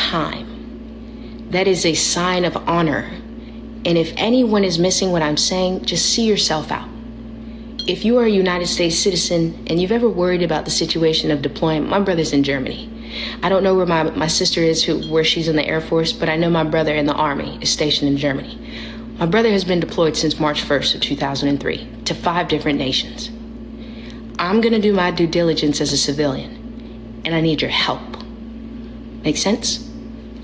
time. That is a sign of honor. And if anyone is missing what I'm saying, just see yourself out. If you are a United States citizen and you've ever worried about the situation of deploying, my brother's in Germany. I don't know where my sister is, where she's in the Air Force, but I know my brother in the Army is stationed in Germany. My brother has been deployed since March 1st of 2003 to 5 different nations. I'm gonna do my due diligence as a civilian, and I need your help. Make sense?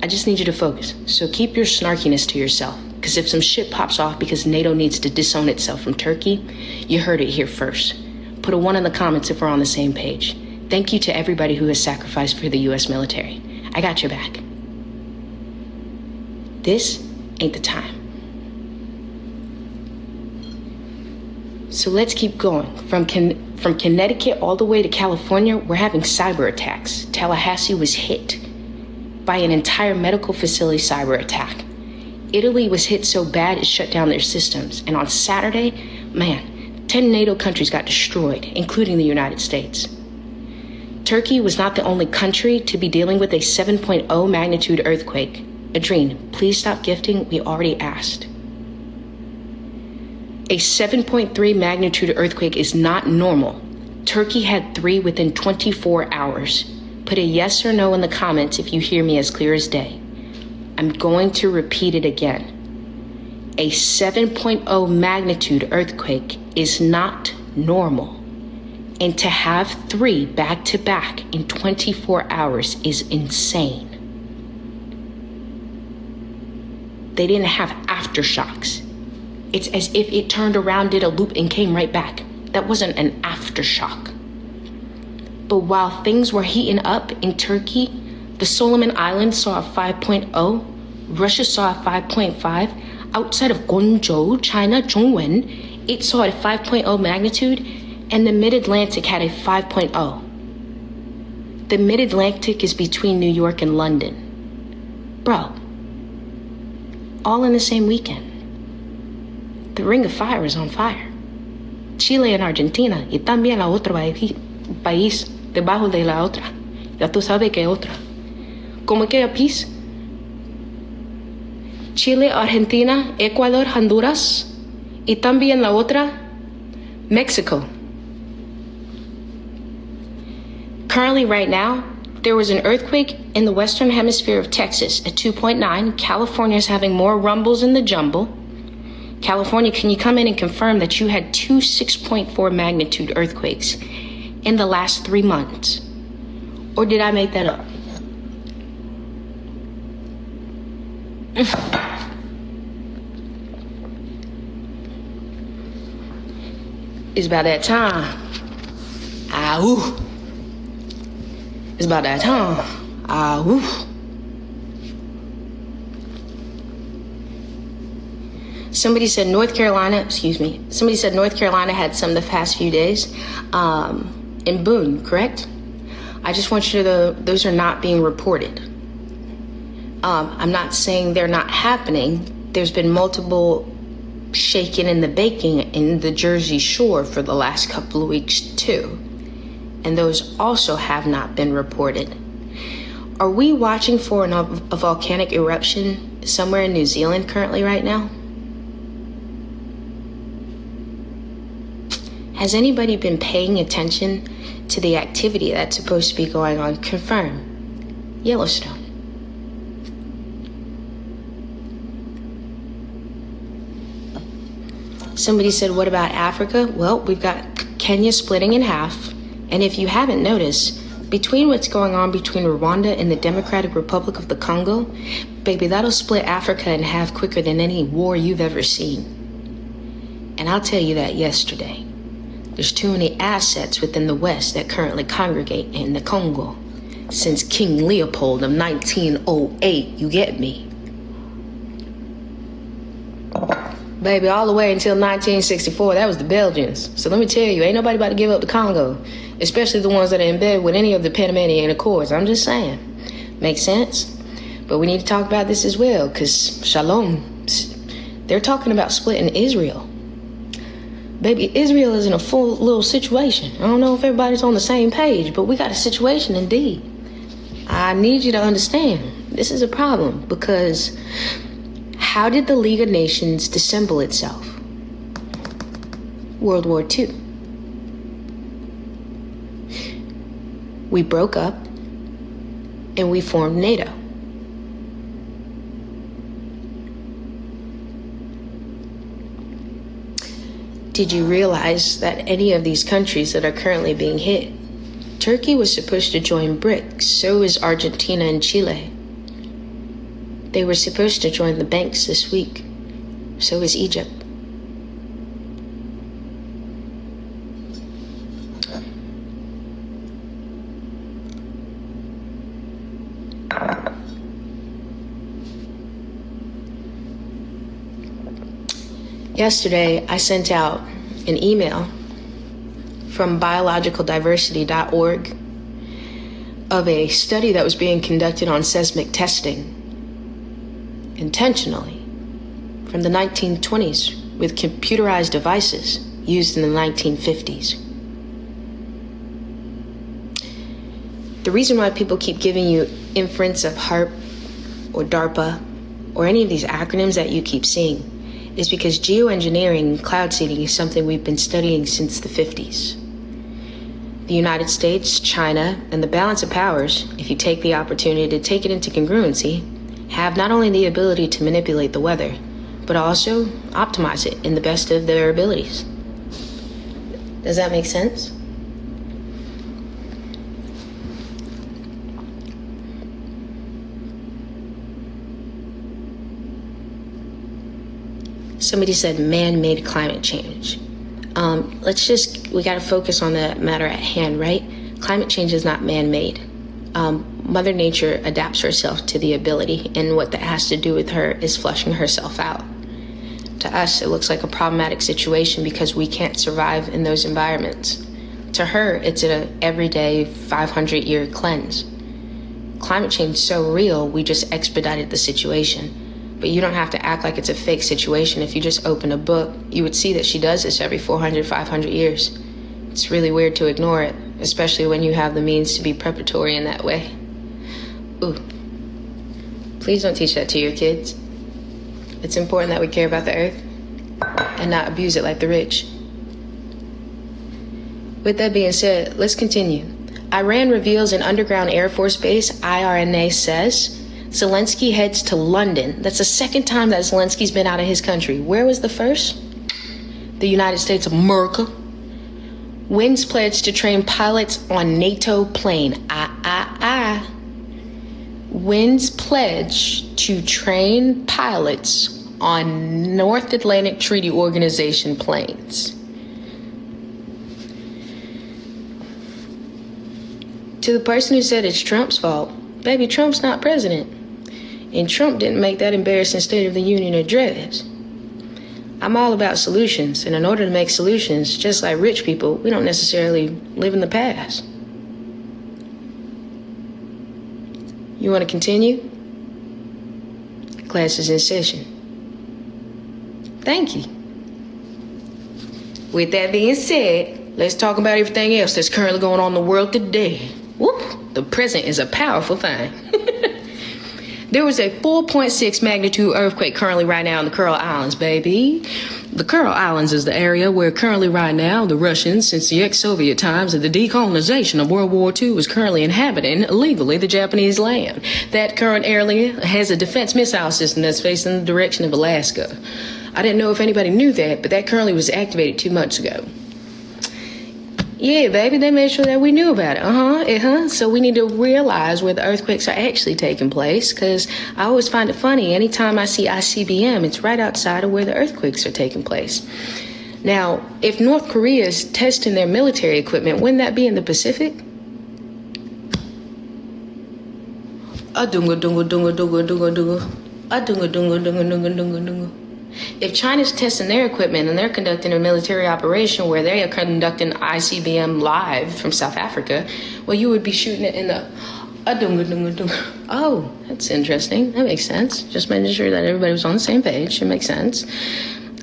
I just need you to focus. So keep your snarkiness to yourself, because if some shit pops off because NATO needs to disown itself from Turkey, you heard it here first. Put a 1 in the comments if we're on the same page. Thank you to everybody who has sacrificed for the US military. I got your back. This ain't the time. So let's keep going. From Connecticut all the way to California, we're having cyber attacks. Tallahassee was hit by an entire medical facility cyber attack. Italy was hit so bad it shut down their systems. And on Saturday, 10 NATO countries got destroyed, including the United States. Turkey was not the only country to be dealing with a 7.0 magnitude earthquake. Adrene, please stop gifting. We already asked. A 7.3 magnitude earthquake is not normal. Turkey had 3 within 24 hours. Put a yes or no in the comments if you hear me as clear as day. I'm going to repeat it again. A 7.0 magnitude earthquake is not normal. And to have 3 back to back in 24 hours is insane. They didn't have aftershocks. It's as if it turned around, did a loop, and came right back. That wasn't an aftershock. But while things were heating up in Turkey, the Solomon Islands saw a 5.0, Russia saw a 5.5, outside of Guangzhou, China, Zhongwen, it saw a 5.0 magnitude, and the Mid-Atlantic had a 5.0. The Mid-Atlantic is between New York and London. Bro, all in the same weekend. The Ring of Fire is on fire. Chile and Argentina, y también la otra país debajo de la otra. Ya tú sabes que otra. ¿Cómo que país? Chile, Argentina, Ecuador, Honduras, y también la otra, Mexico. Currently, right now, there was an earthquake in the western hemisphere of Texas at 2.9. California is having more rumbles in the jumble. California, can you come in and confirm that you had 2 6.4 magnitude earthquakes in the last 3 months? Or did I make that up? It's about that time. Ooh. It's about that time. Ooh. Somebody said North Carolina had some of the past few days in Boone, correct? I just want you to know those are not being reported. I'm not saying they're not happening. There's been multiple shaking and the baking in the Jersey Shore for the last couple of weeks too. And those also have not been reported. Are we watching for a volcanic eruption somewhere in New Zealand currently right now? Has anybody been paying attention to the activity that's supposed to be going on? Confirm. Yellowstone. Somebody said, what about Africa? Well, we've got Kenya splitting in half. And if you haven't noticed, between what's going on between Rwanda and the Democratic Republic of the Congo, baby, that'll split Africa in half quicker than any war you've ever seen. And I'll tell you that yesterday. There's too many assets within the West that currently congregate in the Congo. Since King Leopold of 1908, you get me? Baby, all the way until 1964, that was the Belgians. So let me tell you, ain't nobody about to give up the Congo, especially the ones that are in bed with any of the Panamanian Accords. I'm just saying. Makes sense? But we need to talk about this as well, because Shalom, they're talking about splitting Israel. Baby, Israel is in a full little situation. I don't know if everybody's on the same page, but we got a situation indeed. I need you to understand. This is a problem because how did the League of Nations dissemble itself? World War II. We broke up and we formed NATO. Did you realize that any of these countries that are currently being hit, Turkey was supposed to join BRICS, so is Argentina and Chile. They were supposed to join the banks this week, so is Egypt. Yesterday, I sent out an email from biologicaldiversity.org of a study that was being conducted on seismic testing intentionally from the 1920s with computerized devices used in the 1950s. The reason why people keep giving you inference of HARP or DARPA or any of these acronyms that you keep seeing is because geoengineering and cloud seeding is something we've been studying since the 50s. The United States, China, and the balance of powers, if you take the opportunity to take it into congruency, have not only the ability to manipulate the weather, but also optimize it in the best of their abilities. Does that make sense? Somebody said man-made climate change. We got to focus on the matter at hand, right? Climate change is not man-made. Mother Nature adapts herself to the ability, and what that has to do with her is flushing herself out. To us, it looks like a problematic situation because we can't survive in those environments. To her, it's an everyday 500-year cleanse. Climate change is so real, we just expedited the situation. But you don't have to act like it's a fake situation. If you just open a book, you would see that she does this every 400, 500 years. It's really weird to ignore it, especially when you have the means to be preparatory in that way. Ooh. Please don't teach that to your kids. It's important that we care about the earth and not abuse it like the rich. With that being said, let's continue. Iran reveals an underground Air Force base, IRNA says. Zelensky heads to London. That's the second time that Zelensky's been out of his country. Where was the first? The United States of America. Wins pledge to train pilots on NATO plane. Wins pledge to train pilots on North Atlantic Treaty Organization planes. To the person who said it's Trump's fault, baby, Trump's not president. And Trump didn't make that embarrassing State of the Union address. I'm all about solutions, and in order to make solutions, just like rich people, we don't necessarily live in the past. You want to continue? Class is in session. Thank you. With that being said, let's talk about everything else that's currently going on in the world today. Whoop, the present is a powerful thing. There was a 4.6 magnitude earthquake currently right now in the Kuril Islands, baby. The Kuril Islands is the area where currently right now the Russians, since the ex-Soviet times of the decolonization of World War II, is currently inhabiting illegally the Japanese land. That current area has a defense missile system that's facing the direction of Alaska. I didn't know if anybody knew that, but that currently was activated 2 months ago. Yeah, baby, they made sure that we knew about it. So we need to realize where the earthquakes are actually taking place, because I always find it funny. Anytime I see ICBM, it's right outside of where the earthquakes are taking place. Now, if North Korea is testing their military equipment, wouldn't that be in the Pacific? If China's testing their equipment and they're conducting a military operation where they are conducting ICBM live from South Africa, well, you would be shooting it in the Oh, that's interesting. That makes sense. Just making sure that everybody was on the same page. It makes sense.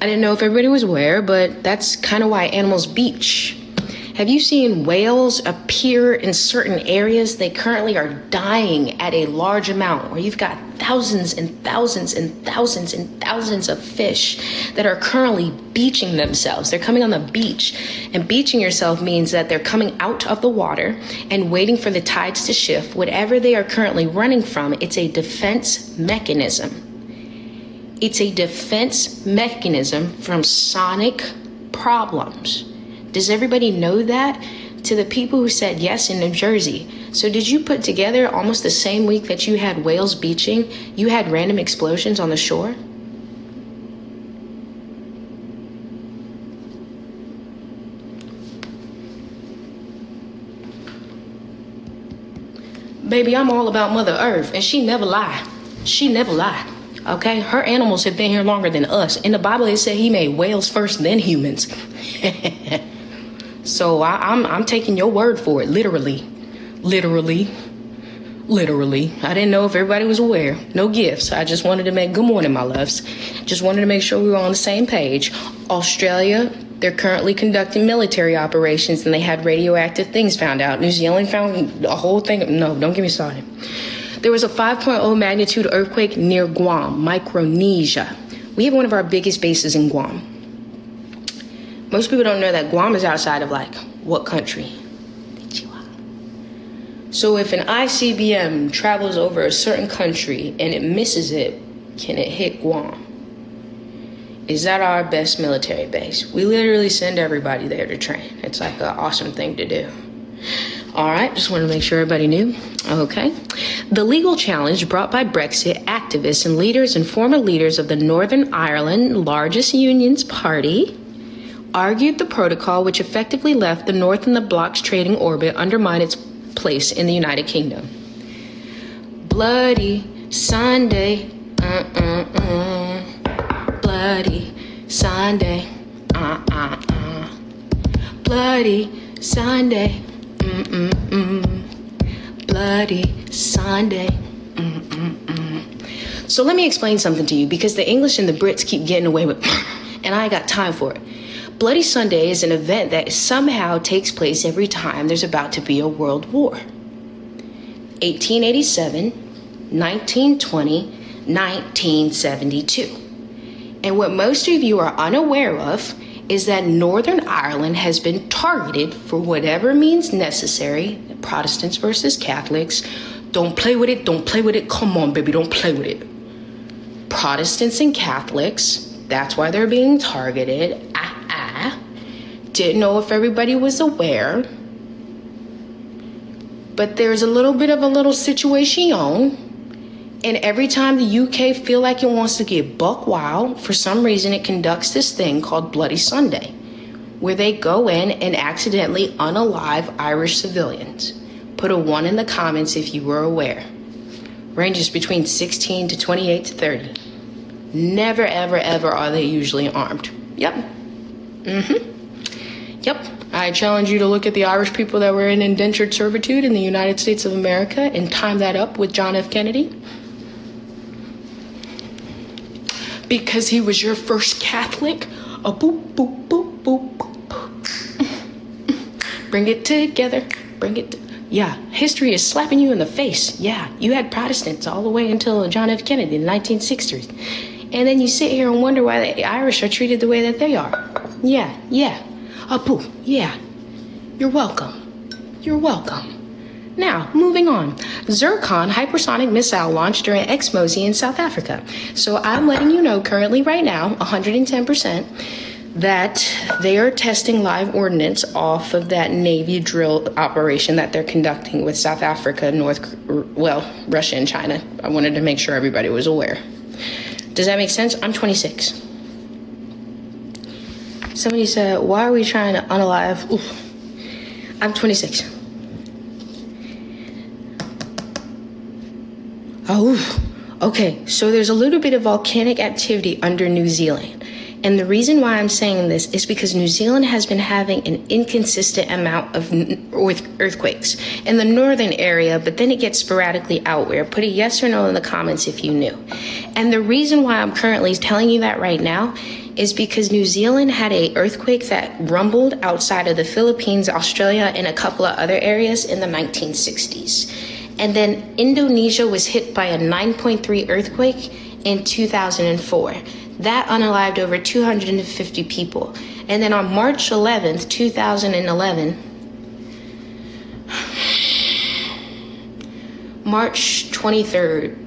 I didn't know if everybody was aware, but that's kind of why animals beach. Have you seen whales appear in certain areas? They currently are dying at a large amount, where you've got thousands and thousands and thousands and thousands of fish that are currently beaching themselves. They're coming on the beach, and beaching yourself means that they're coming out of the water and waiting for the tides to shift. Whatever they are currently running from, it's a defense mechanism. It's a defense mechanism from sonic problems. Does everybody know that? To the people who said yes in New Jersey. So did you put together almost the same week that you had whales beaching, you had random explosions on the shore? Baby, I'm all about Mother Earth, and she never lied. She never lied. Okay? Her animals have been here longer than us. In the Bible, it said he made whales first, then humans. So I'm taking your word for it, literally. Literally. I didn't know if everybody was aware. No gifts. I just wanted to make, good morning, my loves. Just wanted to make sure we were on the same page. Australia, they're currently conducting military operations, and they had radioactive things found out. New Zealand found a whole thing. No, don't get me started. There was a 5.0 magnitude earthquake near Guam, Micronesia. We have one of our biggest bases in Guam. Most people don't know that Guam is outside of, like, what country? So if an ICBM travels over a certain country and it misses it, can it hit Guam? Is that our best military base? We literally send everybody there to train. It's like an awesome thing to do. All right, just want to make sure everybody knew. Okay. The legal challenge brought by Brexit activists and leaders and former leaders of the Northern Ireland largest unions party argued the protocol, which effectively left the North in the bloc's trading orbit, undermined its place in the United Kingdom. Bloody Sunday, Bloody Sunday, Bloody Sunday, Bloody Sunday, So let me explain something to you, because the English and the Brits keep getting away with, and I ain't got time for it. Bloody Sunday is an event that somehow takes place every time there's about to be a world war. 1887, 1920, 1972. And what most of you are unaware of is that Northern Ireland has been targeted for whatever means necessary. Protestants versus Catholics. Don't play with it. Don't play with it. Come on, baby. Don't play with it. Protestants and Catholics. That's why they're being targeted. Didn't know if everybody was aware. But there's a little bit of a little situation. And every time the UK feel like it wants to get buck wild, for some reason it conducts this thing called Bloody Sunday, where they go in and accidentally unalive Irish civilians. Put a 1 in the comments if you were aware. Ranges between 16 to 28 to 30. Never, ever, ever are they usually armed. Yep. Yep. I challenge you to look at the Irish people that were in indentured servitude in the United States of America and time that up with John F. Kennedy. Because he was your first Catholic. A boop, boop, boop, boop, boop. Bring it together. Bring it. Yeah, history is slapping you in the face. Yeah, you had Protestants all the way until John F. Kennedy in the 1960s. And then you sit here and wonder why the Irish are treated the way that they are. Yeah. Pooh, yeah. You're welcome. You're welcome. Now, moving on. Zircon hypersonic missile launched during Exmosi in South Africa. So I'm letting you know currently right now, 110%, that they are testing live ordnance off of that Navy drill operation that they're conducting with South Africa, Russia and China. I wanted to make sure everybody was aware. Does that make sense? I'm 26. Somebody said, why are we trying to unalive? Oof. I'm 26. Oh, okay. So there's a little bit of volcanic activity under New Zealand. And the reason why I'm saying this is because New Zealand has been having an inconsistent amount of earthquakes in the northern area, but then it gets sporadically outward. Put a yes or no in the comments if you knew. And the reason why I'm currently telling you that right now is because New Zealand had an earthquake that rumbled outside of the Philippines, Australia, and a couple of other areas in the 1960s. And then Indonesia was hit by a 9.3 earthquake in 2004. That unalived over 250 people. And then on March 11th, 2011, March 23rd,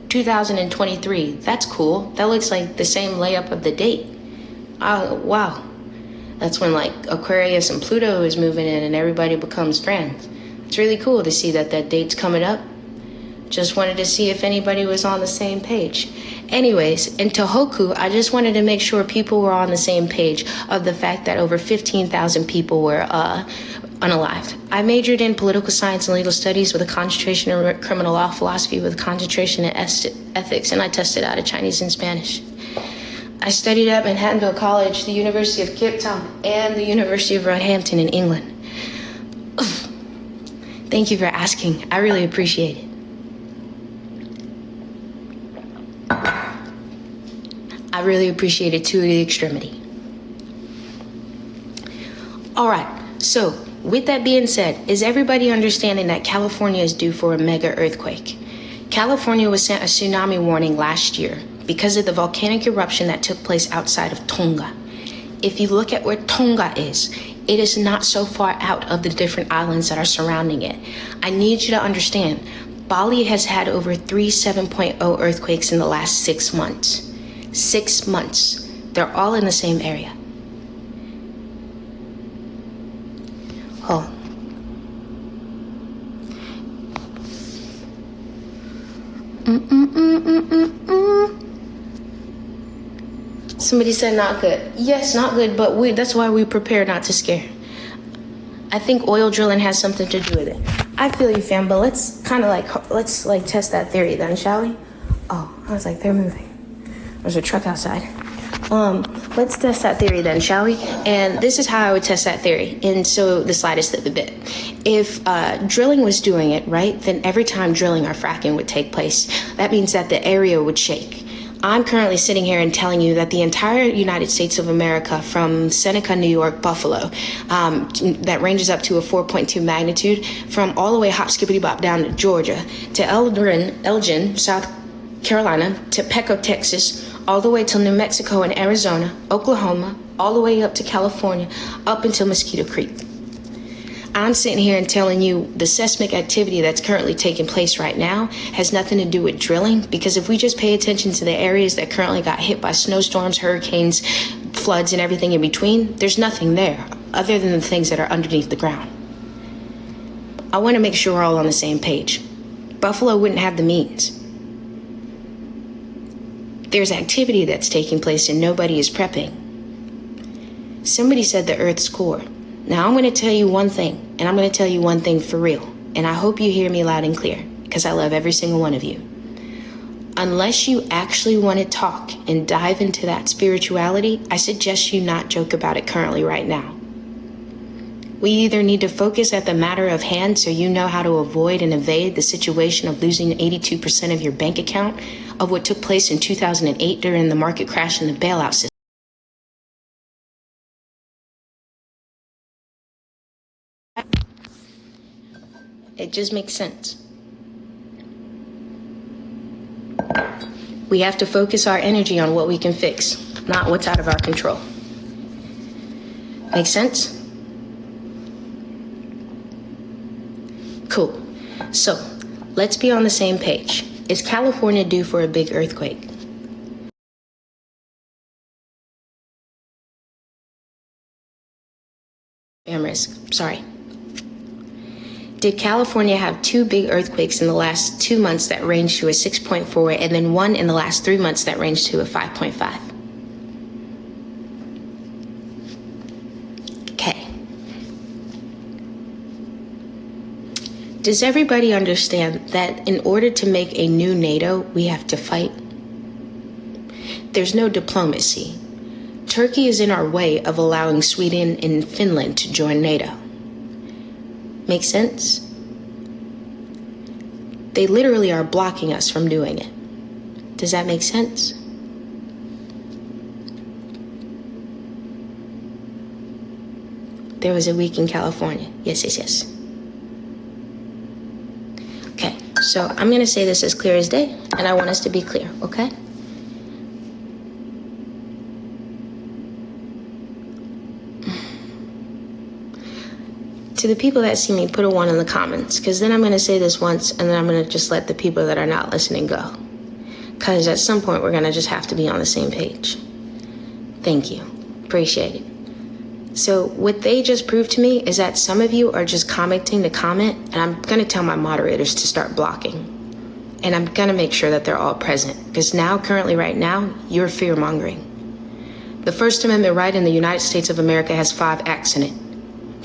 2023. That's cool. That looks like the same layup of the date. Oh, wow. That's when like Aquarius and Pluto is moving in and everybody becomes friends. It's really cool to see that date's coming up. Just wanted to see if anybody was on the same page. Anyways, in Tohoku, I just wanted to make sure people were on the same page of the fact that over 15,000 people were unalived. I majored in political science and legal studies with a concentration in criminal law philosophy with a concentration in ethics, and I tested out of Chinese and Spanish. I studied at Manhattanville College, the University of Cape Town, and the University of Roehampton in England. Thank you for asking. I really appreciate it. I really appreciate it to the extremity. All right, so with that being said, is everybody understanding that California is due for a mega earthquake? California was sent a tsunami warning last year because of the volcanic eruption that took place outside of Tonga. If you look at where Tonga is, it is not so far out of the different islands that are surrounding it. I need you to understand, Bali has had over 3 7.0 earthquakes in the last 6 months. 6 months. They're all in the same area. Oh. Somebody said not good. Yes, not good, but that's why we prepare not to scare. I think oil drilling has something to do with it. I feel you, fam, but let's test that theory then, shall we? Oh, I was like, they're moving. There's a truck outside. Let's test that theory then, shall we? And this is how I would test that theory. And so the slightest of the bit. If drilling was doing it, right, then every time drilling or fracking would take place, that means that the area would shake. I'm currently sitting here and telling you that the entire United States of America, from Seneca, New York, Buffalo, that ranges up to a 4.2 magnitude, from all the way hop skippity bop down to Georgia, to Elgin, South Carolina, to Peco, Texas, all the way to New Mexico and Arizona, Oklahoma, all the way up to California, up until Mosquito Creek. I'm sitting here and telling you the seismic activity that's currently taking place right now has nothing to do with drilling, because if we just pay attention to the areas that currently got hit by snowstorms, hurricanes, floods, and everything in between, there's nothing there other than the things that are underneath the ground. I want to make sure we're all on the same page. Buffalo wouldn't have the means. There's activity that's taking place and nobody is prepping. Somebody said the Earth's core. Now I'm going to tell you one thing, and I'm going to tell you one thing for real. And I hope you hear me loud and clear, because I love every single one of you. Unless you actually want to talk and dive into that spirituality, I suggest you not joke about it currently right now. We either need to focus at the matter of hand so you know how to avoid and evade the situation of losing 82% of your bank account of what took place in 2008 during the market crash and the bailout system. It just makes sense. We have to focus our energy on what we can fix, not what's out of our control. Make sense? Cool. So, let's be on the same page. Is California due for a big earthquake? Risk. Sorry. Did California have 2 big earthquakes in the last 2 months that ranged to a 6.4, and then 1 in the last 3 months that ranged to a 5.5? Okay. Does everybody understand that in order to make a new NATO, we have to fight? There's no diplomacy. Turkey is in our way of allowing Sweden and Finland to join NATO. Make sense? They literally are blocking us from doing it. Does that make sense? There was a week in California. Yes, yes, yes. Okay, so I'm going to say this as clear as day, and I want us to be clear, okay? To the people that see me, put a 1 in the comments, because then I'm going to say this once, and then I'm going to just let the people that are not listening go. Because at some point, we're going to just have to be on the same page. Thank you. Appreciate it. So what they just proved to me is that some of you are just commenting to comment, and I'm going to tell my moderators to start blocking. And I'm going to make sure that they're all present, because now, currently, right now, you're fear-mongering. The First Amendment right in the United States of America has 5 acts in it.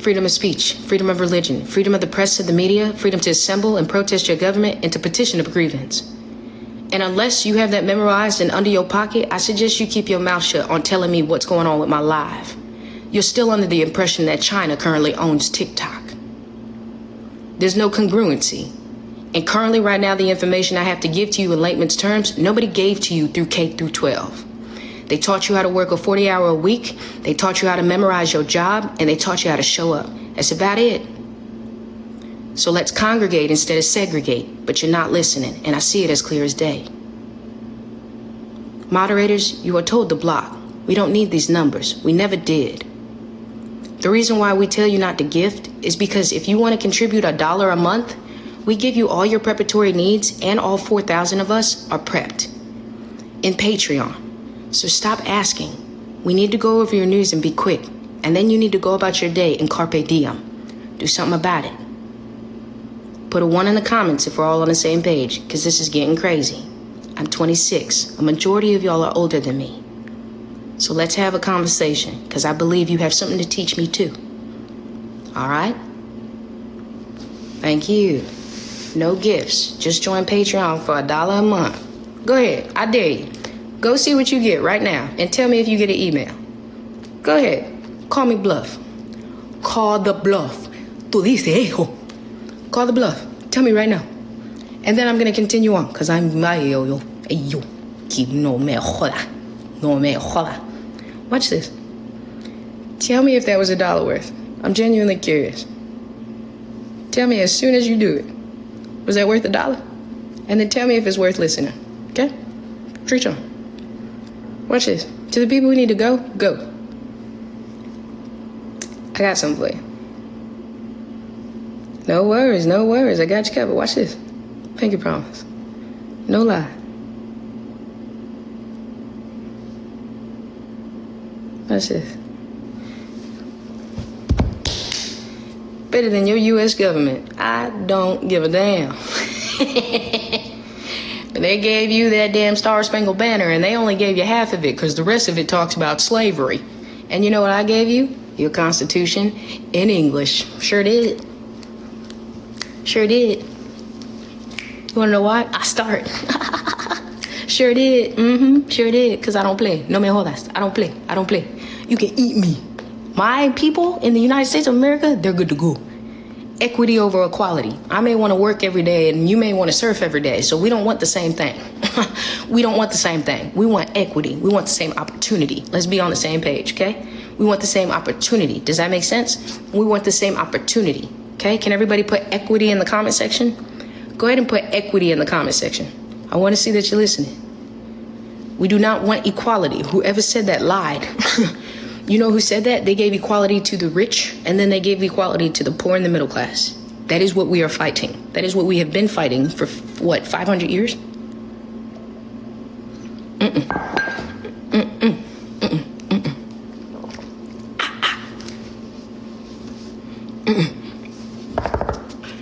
Freedom of speech, freedom of religion, freedom of the press and the media, freedom to assemble and protest your government, and to petition a grievance. And unless you have that memorized and under your pocket, I suggest you keep your mouth shut on telling me what's going on with my live. You're still under the impression that China currently owns TikTok. There's no congruency. And currently right now, the information I have to give to you in layman's terms, nobody gave to you through K through 12. They taught you how to work a 40-hour a week. They taught you how to memorize your job, and they taught you how to show up. That's about it. So let's congregate instead of segregate, but you're not listening, and I see it as clear as day. Moderators, you are told to block. We don't need these numbers. We never did. The reason why we tell you not to gift is because if you want to contribute $1 a month, we give you all your preparatory needs, and all 4,000 of us are prepped in Patreon. So stop asking. We need to go over your news and be quick. And then you need to go about your day and carpe diem. Do something about it. Put a 1 in the comments if we're all on the same page, because this is getting crazy. I'm 26. A majority of y'all are older than me. So let's have a conversation, because I believe you have something to teach me too. All right? Thank you. No gifts. Just join Patreon for $1 a month. Go ahead. I dare you. Go see what you get right now and tell me if you get an email. Go ahead. Call me bluff. Call the bluff. Tú dices, hijo. Call the bluff. Tell me right now. And then I'm going to continue on because I'm yo. No me joda. No me joda. Watch this. Tell me if that was $1 worth. I'm genuinely curious. Tell me as soon as you do it. Was that worth $1? And then tell me if it's worth listening. Okay? Preach on. Watch this. To the people who need to go, go. I got something for you. No worries, no worries. I got you covered. Watch this. Pinky promise. No lie. Watch this. Better than your U.S. government. I don't give a damn. They gave you that damn Star-Spangled Banner, and they only gave you half of it because the rest of it talks about slavery. And you know what I gave you? Your Constitution in English. Sure did. Sure did. You want to know why? I start. Sure did. Sure did. Because I don't play. No me jodas. I don't play. I don't play. You can eat me. My people in the United States of America, they're good to go. Equity over equality. I may want to work every day and you may want to surf every day. So we don't want the same thing. We don't want the same thing. We want equity. We want the same opportunity. Let's be on the same page, okay? We want the same opportunity. Does that make sense? We want the same opportunity, okay? Can everybody put equity in the comment section? Go ahead and put equity in the comment section. I want to see that you're listening. We do not want equality. Whoever said that lied. You know who said that? They gave equality to the rich, and then they gave equality to the poor and the middle class. That is what we are fighting. That is what we have been fighting for, what, 500 years?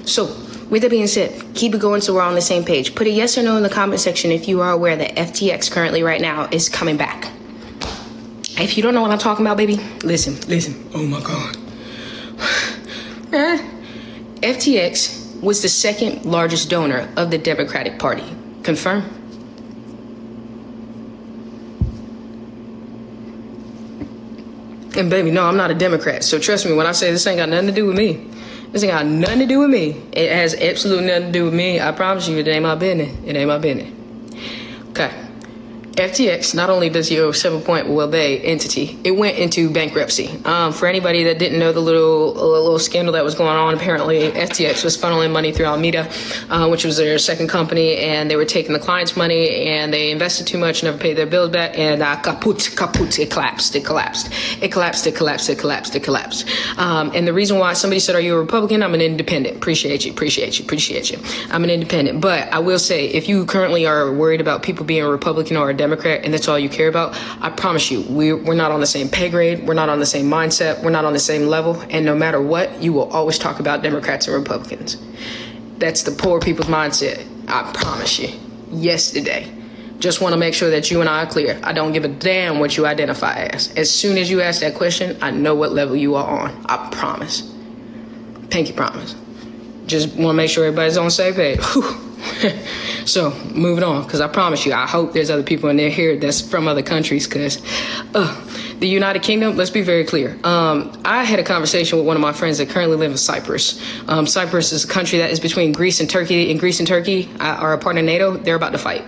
So, with that being said, keep it going so we're on the same page. Put a yes or no in the comment section if you are aware that FTX currently right now is coming back. If you don't know what I'm talking about, baby, listen. Oh my God. FTX was the second largest donor of the Democratic Party. Confirm? And baby, no, I'm not a Democrat. So trust me when I say this ain't got nothing to do with me. This ain't got nothing to do with me. It has absolutely nothing to do with me. I promise you, it ain't my business. It ain't my business. Okay. FTX, not only does you owe they entity, it went into bankruptcy. For anybody that didn't know the little scandal that was going on, apparently FTX was funneling money through Alameda, which was their second company, and they were taking the client's money, and they invested too much, never paid their bills back, and kaput, it collapsed. And the reason why somebody said, are you a Republican? I'm an independent. Appreciate you. I'm an independent. But I will say, if you currently are worried about people being a Republican or a Democrat and that's all you care about, I promise you, we're not on the same pay grade. We're not on the same mindset. We're not on the same level. And no matter what, you will always talk about Democrats and Republicans. That's the poor people's mindset. I promise you. Yesterday. Just want to make sure that you and I are clear. I don't give a damn what you identify as. As soon as you ask that question, I know what level you are on. I promise. Pinky promise. Just want to make sure everybody's on the same page. So, moving on, because I promise you, I hope there's other people in there here that's from other countries, because the United Kingdom, let's be very clear. I had a conversation with one of my friends that currently live in Cyprus. Cyprus is a country that is between Greece and Turkey, and Greece and Turkey are a part of NATO. They're about to fight.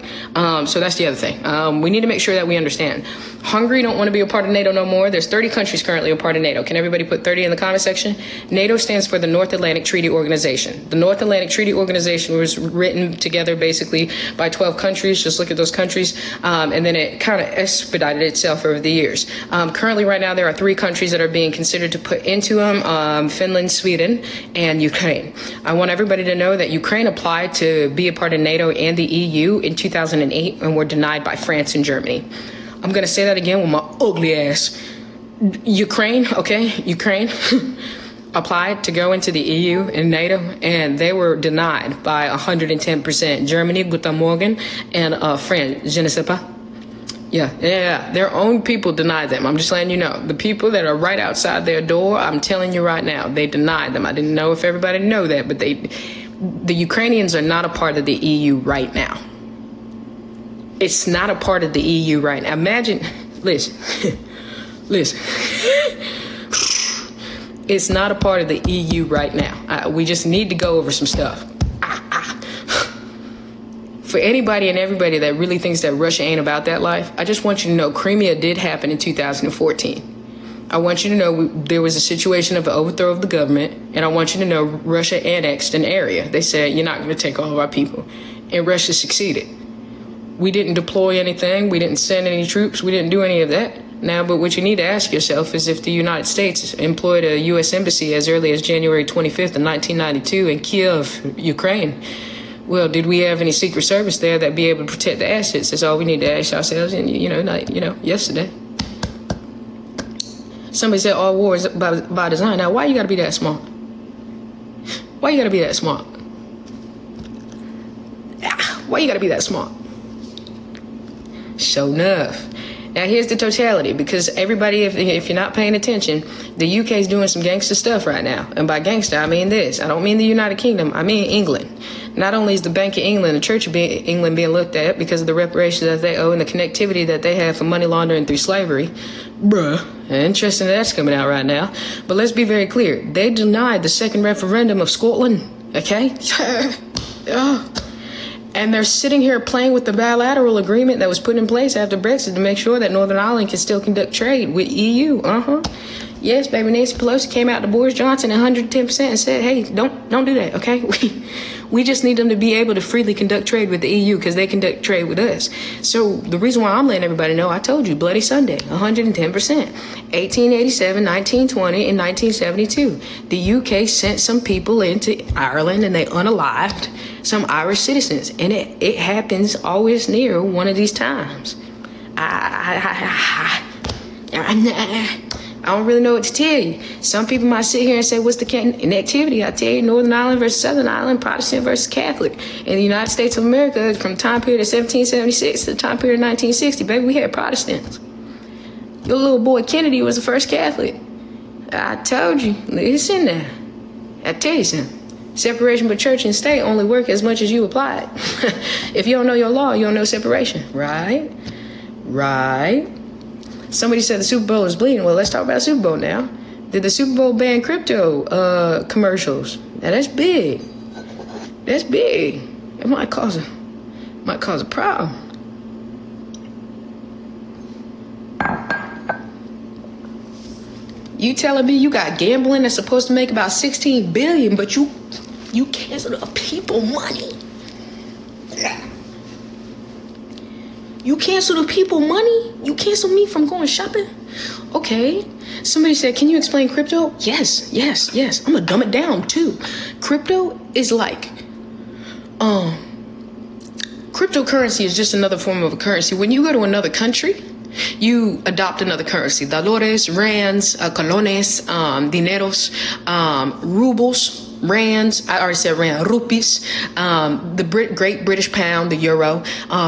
So that's the other thing. We need to make sure that we understand. Hungary don't want to be a part of NATO no more. There's 30 countries currently a part of NATO. Can everybody put 30 in the comment section? NATO stands for the North Atlantic Treaty Organization. The North Atlantic Treaty Organization was written together basically by 12 countries. Just look at those countries. And then it kind of expedited itself over the years. Currently, right now, there are 3 countries that are being considered to put into them, Finland, Sweden, and Ukraine. I want everybody to know that Ukraine applied to be a part of NATO and the EU in 2008 and were denied by France and Germany. I'm going to say that again with my ugly ass. Ukraine applied to go into the EU and NATO, and they were denied by 110%. Germany, Guten Morgen, and France, je ne sais pas. Yeah. Their own people denied them. I'm just letting you know. The people that are right outside their door, I'm telling you right now, they denied them. I didn't know if everybody know that, but the Ukrainians are not a part of the EU right now. It's not a part of the EU right now. Imagine, listen. It's not a part of the EU right now. We just need to go over some stuff. For anybody and everybody that really thinks that Russia ain't about that life, I just want you to know Crimea did happen in 2014. I want you to know there was a situation of an overthrow of the government, and I want you to know Russia annexed an area. They said, you're not going to take all of our people. And Russia succeeded. We didn't deploy anything. We didn't send any troops. We didn't do any of that. Now, but what you need to ask yourself is if the United States employed a U.S. embassy as early as January 25th of 1992 in Kiev, Ukraine, well, did we have any Secret Service there that be able to protect the assets? That's all we need to ask ourselves. And, yesterday. Somebody said all war is by design. Now, why you got to be that smart? Why you got to be that smart? Why you got to be that smart? Sure enough. Now, here's the totality, because everybody, if you're not paying attention, the UK is doing some gangster stuff right now. And by gangster, I mean this. I don't mean the United Kingdom. I mean England. Not only is the Bank of England, the Church of England being looked at because of the reparations that they owe and the connectivity that they have for money laundering through slavery. Interesting that's coming out right now. But let's be very clear. They denied the second referendum of Scotland. Okay? And they're sitting here playing with the bilateral agreement that was put in place after Brexit to make sure that Northern Ireland can still conduct trade with EU. Yes, baby, Nancy Pelosi came out to Boris Johnson 110% and said, hey, don't do that, okay? We just need them to be able to freely conduct trade with the EU because they conduct trade with us. So the reason why I'm letting everybody know, I told you, Bloody Sunday, 110%. 1887, 1920, and 1972. The UK sent some people into Ireland and they unalived some Irish citizens. And it happens always near one of these times. I don't really know what to tell you. Some people might sit here and say, what's the connectivity? I tell you, Northern Ireland versus Southern Ireland, Protestant versus Catholic. In the United States of America, from time period of 1776 to the time period of 1960, baby, we had Protestants. Your little boy Kennedy was the first Catholic. I told you, listen now. I tell you something. Separation between church and state only work as much as you apply it. If you don't know your law, you don't know separation. Right? Somebody said the Super Bowl is bleeding. Well, let's talk about Super Bowl now. Did the Super Bowl ban crypto commercials? Now that's big. That's big. It might cause a problem. You telling me you got gambling that's supposed to make about 16 billion, but you cancel the people money? You cancel the people money? You cancel me from going shopping? Okay. Somebody said, can you explain crypto? Yes. I'm gonna dumb it down too. Crypto is like, cryptocurrency is just another form of a currency. When you go to another country, you adopt another currency. Dolores, rands, colones, dineros, rubles, rands, I already said rand, rupees, the Great British Pound, the euro.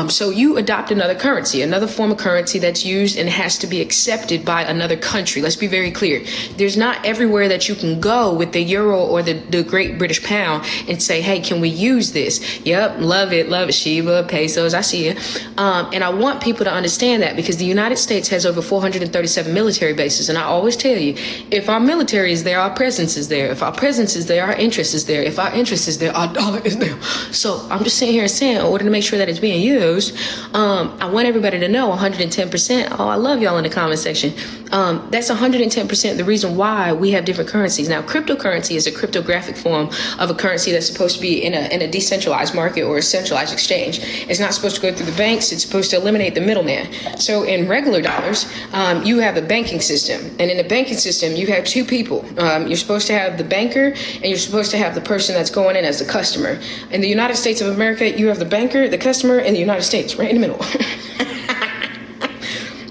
So you adopt another currency, another form of currency that's used and has to be accepted by another country. Let's be very clear. There's not everywhere that you can go with the euro or the Great British Pound and say, hey, can we use this? Yep, love it, Shiba, pesos, I see it. And I want people to understand that, because the United States has over 437 military bases. And I always tell you, if our military is there, our presence is there. If our presence is there, our interest is there. If our interest is there, our dollar is there. So I'm just sitting here saying, in order to make sure that it's being used, I want everybody to know 110%. Oh, I love y'all in the comment section. That's 110% the reason why we have different currencies. Now, cryptocurrency is a cryptographic form of a currency that's supposed to be in a decentralized market or a centralized exchange. It's not supposed to go through the banks. It's supposed to eliminate the middleman. So in regular dollars, you have a banking system. And in the banking system, you have two people. You're supposed to have the banker, and you're supposed to have the person that's going in as the customer. In the United States of America, you have the banker, the customer, and the United States right in the middle.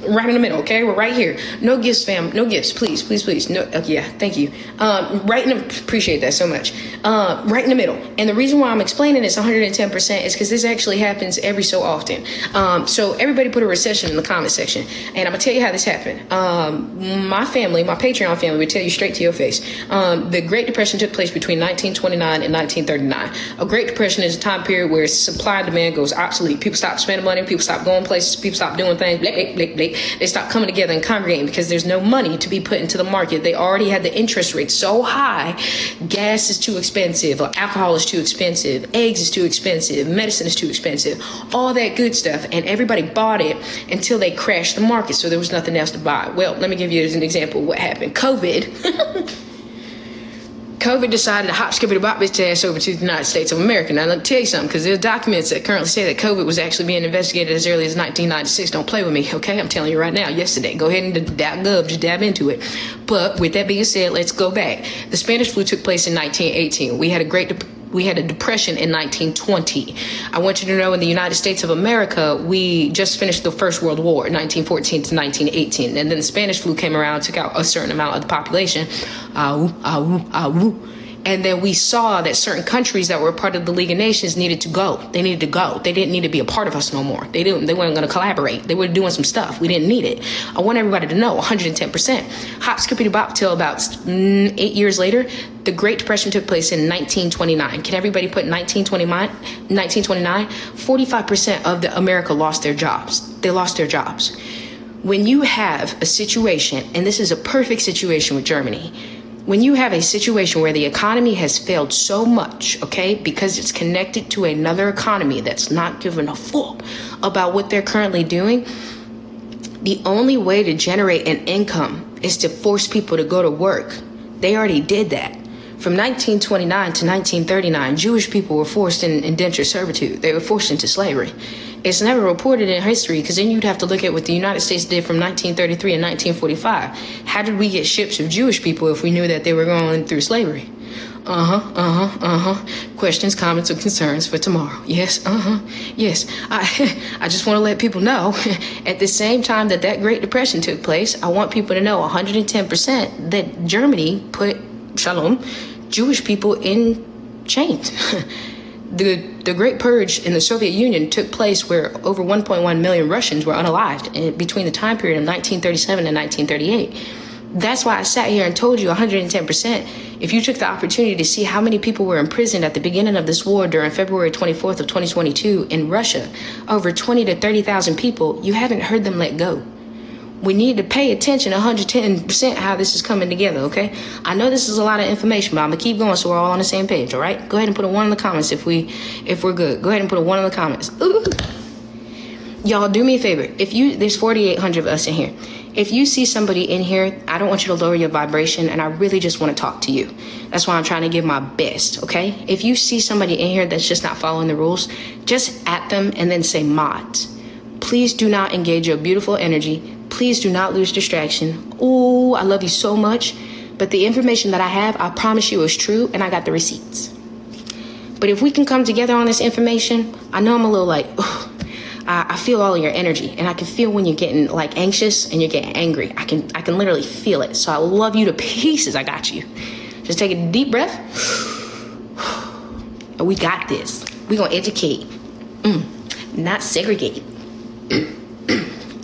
Right in the middle, okay? We're right here. No gifts, fam. No gifts, please. No, yeah, thank you. Appreciate that so much. Right in the middle. And the reason why I'm explaining this 110% is because this actually happens every so often. So everybody put a recession in the comment section. And I'm gonna tell you how this happened. My family, my Patreon family, would tell you straight to your face. The Great Depression took place between 1929 and 1939. A Great Depression is a time period where supply and demand goes obsolete. People stop spending money, people stop going places, people stop doing things, they stop coming together and congregating because there's no money to be put into the market. They already had the interest rate so high. Gas is too expensive, or alcohol is too expensive, eggs is too expensive, medicine is too expensive, all that good stuff. And everybody bought it until they crashed the market. So there was nothing else to buy. Well, let me give you as an example of what happened. COVID decided to hop, skippity bop its ass over to the United States of America. Now, let me tell you something, because there's documents that currently say that COVID was actually being investigated as early as 1996. Don't play with me, okay? I'm telling you right now, yesterday. Go ahead and .gov, just dab into it. But with that being said, let's go back. The Spanish flu took place in 1918. We had a depression in 1920. I want you to know, in the United States of America, we just finished the First World War, 1914 to 1918. And then the Spanish flu came around, took out a certain amount of the population. And then we saw that certain countries that were part of the League of Nations needed to go. They needed to go. They didn't need to be a part of us no more. They weren't going to collaborate. They were doing some stuff. We didn't need it. I want everybody to know 110%. Hop, skippity bop till about 8 years later, the Great Depression took place in 1929. Can everybody put 1929? 45% of America lost their jobs. They lost their jobs. When you have a situation, and this is a perfect situation with Germany, when you have a situation where the economy has failed so much, okay, because it's connected to another economy that's not giving a fuck about what they're currently doing, the only way to generate an income is to force people to go to work. They already did that. From 1929 to 1939, Jewish people were forced in indentured servitude. They were forced into slavery. It's never reported in history, because then you'd have to look at what the United States did from 1933 and 1945. How did we get ships of Jewish people if we knew that they were going through slavery? Questions, comments, or concerns for tomorrow. Yes, yes. I just want to let people know, at the same time that Great Depression took place, I want people to know 110% that Germany put, shalom, Jewish people in chains. The Great Purge in the Soviet Union took place where over 1.1 million Russians were unalived between the time period of 1937 and 1938. That's why I sat here and told you 110%. If you took the opportunity to see how many people were imprisoned at the beginning of this war during February 24th of 2022 in Russia, over 20 to 30,000 people, you haven't heard them let go. We need to pay attention 110% how this is coming together, okay? I know this is a lot of information, but I'm gonna keep going so we're all on the same page, all right? Go ahead and put a 1 in the comments if we're good. Go ahead and put a 1 in the comments. Ooh. Y'all do me a favor. There's 4,800 of us in here. If you see somebody in here, I don't want you to lower your vibration, and I really just want to talk to you. That's why I'm trying to give my best, okay? If you see somebody in here that's just not following the rules, just at them and then say mods. Please do not engage your beautiful energy. Please do not lose distraction. Oh, I love you so much. But the information that I have, I promise you is true, and I got the receipts. But if we can come together on this information, I know I'm a little like, I feel all of your energy, and I can feel when you're getting like anxious and you're getting angry. I can literally feel it. So I love you to pieces. I got you. Just take a deep breath. And we got this. We're going to educate, not segregate.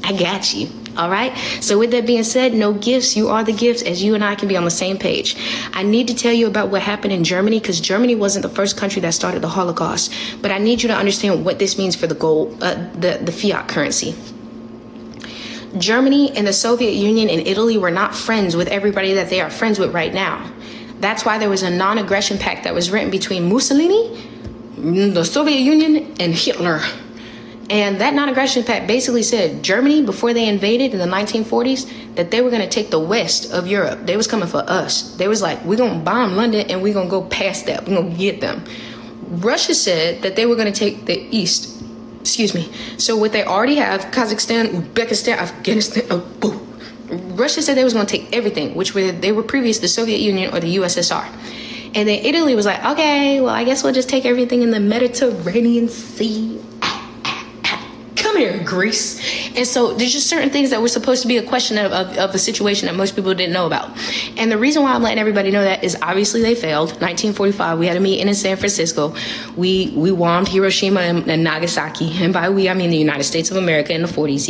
I got you. All right. So with that being said, no gifts. You are the gifts, as you and I can be on the same page. I need to tell you about what happened in Germany, because Germany wasn't the first country that started the Holocaust. But I need you to understand what this means for the gold, the fiat currency. Germany and the Soviet Union and Italy were not friends with everybody that they are friends with right now. That's why there was a non-aggression pact that was written between Mussolini, the Soviet Union, and Hitler. And that non-aggression pact basically said Germany, before they invaded in the 1940s, that they were going to take the west of Europe. They was coming for us. They was like, we're going to bomb London and we're going to go past that. We're going to get them. Russia said that they were going to take the east. Excuse me. So what they already have, Kazakhstan, Uzbekistan, Afghanistan, Russia said they was going to take everything, which they were previous the Soviet Union or the USSR. And then Italy was like, okay, well, I guess we'll just take everything in the Mediterranean Sea. Come here, Greece. And so there's just certain things that were supposed to be a question of a situation that most people didn't know about. And the reason why I'm letting everybody know that is obviously they failed. 1945, we had a meeting in San Francisco. We bombed Hiroshima and Nagasaki. And by we, I mean the United States of America in the 40s.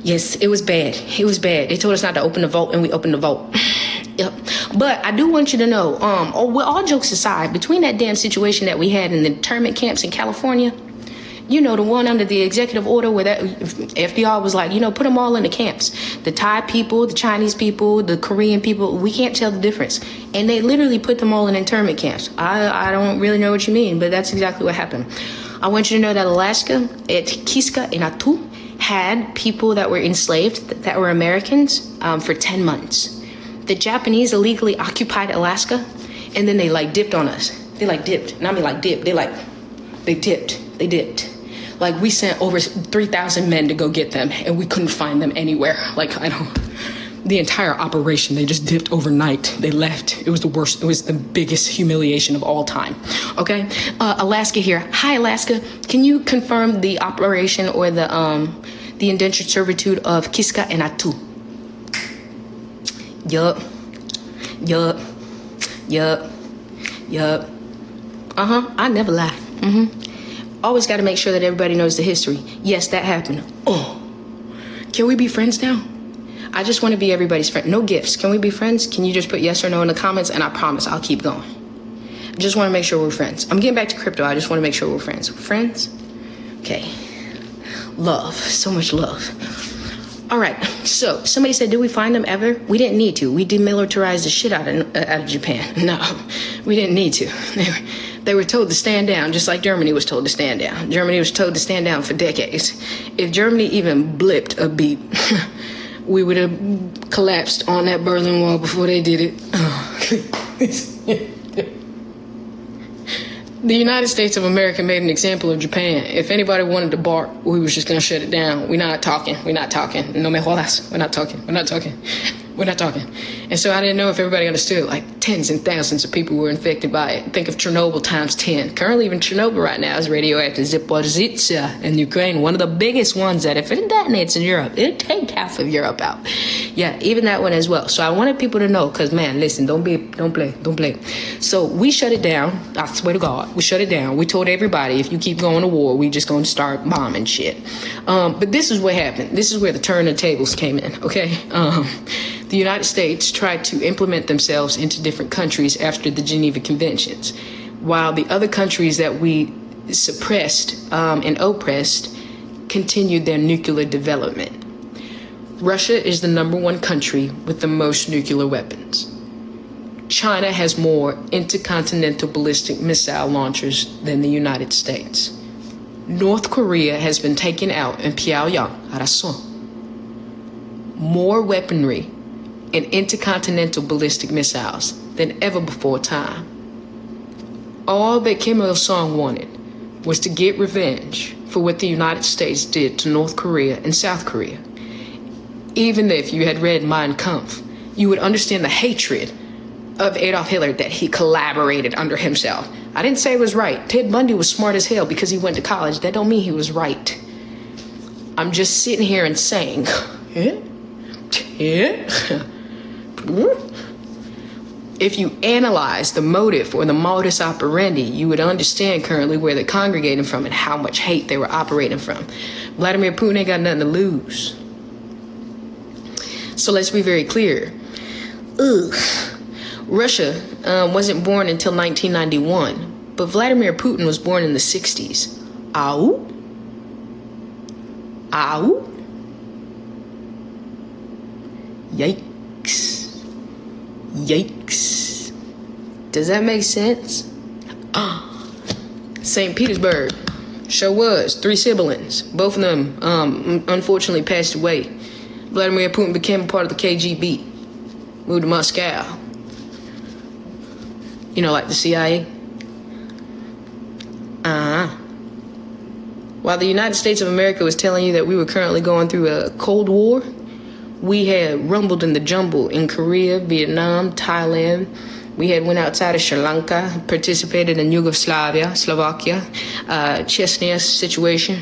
Yes, it was bad. It was bad. They told us not to open the vault, and we opened the vault. Yep. But I do want you to know, well, all jokes aside, between that damn situation that we had in the internment camps in California, you know, the one under the executive order where that FDR was like, put them all in the camps. The Thai people, the Chinese people, the Korean people, we can't tell the difference. And they literally put them all in internment camps. I don't really know what you mean, but that's exactly what happened. I want you to know that Alaska, at Kiska and Atu, had people that were enslaved, that were Americans, for 10 months. The Japanese illegally occupied Alaska, and then they dipped on us. They dipped. And I mean dip. They dipped. Like, we sent over 3,000 men to go get them, and we couldn't find them anywhere. The entire operation, they just dipped overnight. They left. It was the worst. It was the biggest humiliation of all time. Okay? Alaska here. Hi, Alaska. Can you confirm the operation or the indentured servitude of Kiska and Atu? Yup. I never lie. Always got to make sure that everybody knows the history. Yes, that happened. Oh, can we be friends now? I just want to be everybody's friend. No gifts. Can we be friends? Can you just put yes or no in the comments? And I promise I'll keep going. I just want to make sure we're friends. I'm getting back to crypto. I just want to make sure we're friends. Friends? Okay. Love. So much love. All right. So somebody said, did we find them ever? We didn't need to. We demilitarized the shit out of Japan. No, we didn't need to. They were told to stand down, just like Germany was told to stand down. Germany was told to stand down for decades. If Germany even blipped a beat, we would have collapsed on that Berlin Wall before they did it. The United States of America made an example of Japan. If anybody wanted to bark, we was just going to shut it down. We're not talking. No me jodas. We're not talking. And so I didn't know if everybody understood. Tens and thousands of people were infected by it. Think of Chernobyl times 10. Currently, even Chernobyl right now is radioactive. Zaporizhzhia in Ukraine, one of the biggest ones that if it detonates in Europe, it'll take half of Europe out. Yeah, even that one as well. So I wanted people to know, because, man, listen, don't play. So we shut it down. I swear to God, we shut it down. We told everybody, if you keep going to war, we just going to start bombing shit. But this is what happened. This is where the turn of tables came in, okay? The United States tried to implement themselves into different countries after the Geneva Conventions, while the other countries that we suppressed and oppressed continued their nuclear development. Russia is the #1 country with the most nuclear weapons. China has more intercontinental ballistic missile launchers than the United States. North Korea has been taken out in Pyongyang, 알았어. More weaponry and intercontinental ballistic missiles than ever before time. All that Kim Il-sung wanted was to get revenge for what the United States did to North Korea and South Korea. Even if you had read Mein Kampf, you would understand the hatred of Adolf Hitler that he collaborated under himself. I didn't say it was right. Ted Bundy was smart as hell because he went to college. That don't mean he was right. I'm just sitting here and saying, if you analyze the motive or the modus operandi, you would understand currently where they're congregating from and how much hate they were operating from. Vladimir Putin ain't got nothing to lose. So let's be very clear. Russia wasn't born until 1991, but Vladimir Putin was born in the 60s. Ow? Ow? Yikes. Yikes. Does that make sense? St. Petersburg. Sure was. 3 siblings. Both of them unfortunately passed away. Vladimir Putin became a part of the KGB. Moved to Moscow. You know, like the CIA. While the United States of America was telling you that we were currently going through a Cold War, we had rumbled in the jumble in Korea, Vietnam, Thailand. We had went outside of Sri Lanka, participated in Yugoslavia, Slovakia, Chechnya situation.